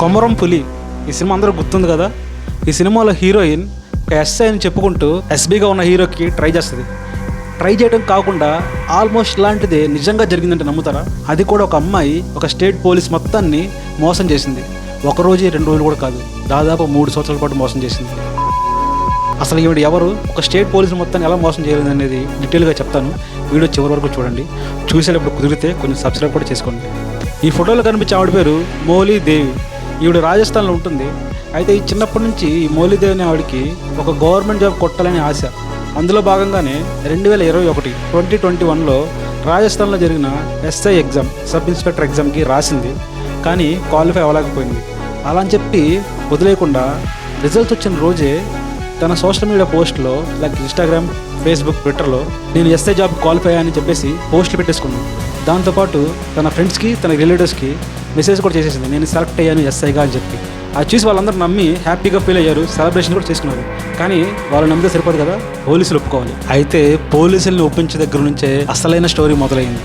కొమరం పులి ఈ సినిమా అందరూ గుర్తుంది కదా. ఈ సినిమాలో హీరోయిన్ ఒక ఎస్ఐ అని చెప్పుకుంటూ ఎస్బీగా ఉన్న హీరోకి ట్రై చేస్తుంది. ట్రై చేయడం కాకుండా ఆల్మోస్ట్ ఇలాంటిదే నిజంగా జరిగిందంటే నమ్ముతారా? అది కూడా ఒక అమ్మాయి ఒక స్టేట్ పోలీస్ మొత్తాన్ని మోసం చేసింది. ఒక రోజు 2 రోజులు కూడా కాదు, దాదాపు 3 సంవత్సరాల పాటు మోసం చేసింది. అసలు ఈవిడ ఎవరు, ఒక స్టేట్ పోలీసు మొత్తాన్ని ఎలా మోసం చేయలేదు అనేది డీటెయిల్గా చెప్తాను. వీడియో చివరి వరకు చూడండి. చూసేటప్పుడు కుదిరితే కొంచెం సబ్స్క్రైబ్ కూడా చేసుకోండి. ఈ ఫోటోలో కనిపించే ఆవిడ పేరు మౌలి దేవి. ఈవిడ రాజస్థాన్లో ఉంటుంది. అయితే ఈ చిన్నప్పటి నుంచి ఈ మౌలి దేవి అనే ఆవిడకి ఒక గవర్నమెంట్ జాబ్ కొట్టాలని ఆశ. అందులో భాగంగానే 2021లో రాజస్థాన్లో జరిగిన ఎస్ఐ ఎగ్జామ్, సబ్ ఇన్స్పెక్టర్ ఎగ్జామ్కి రాసింది. కానీ క్వాలిఫై అవ్వలేకపోయింది. అలా అని చెప్పి వదిలేయకుండా రిజల్ట్స్ వచ్చిన రోజే తన సోషల్ మీడియా పోస్ట్లో లైక్ ఇన్స్టాగ్రామ్, ఫేస్బుక్, ట్విట్టర్లో నేను ఎస్ఐ జాబ్ క్వాలిఫై అని చెప్పేసి పోస్టులు పెట్టేసుకున్నాను. దాంతోపాటు తన ఫ్రెండ్స్కి, తన రిలేటివ్స్కి మెసేజ్ కూడా చేసేసింది, నేను సెలెక్ట్ అయ్యాను ఎస్ఐగా అని చెప్పి. అది చూసి వాళ్ళందరూ నమ్మి హ్యాపీగా ఫీల్ అయ్యారు, సెలబ్రేషన్ కూడా చేసుకున్నారు. కానీ వాళ్ళు నమ్మితే సరిపోదు కదా, పోలీసులు ఒప్పుకోవాలి. అయితే పోలీసుల్ని ఒప్పించే దగ్గర నుంచే అసలైన స్టోరీ మొదలైంది.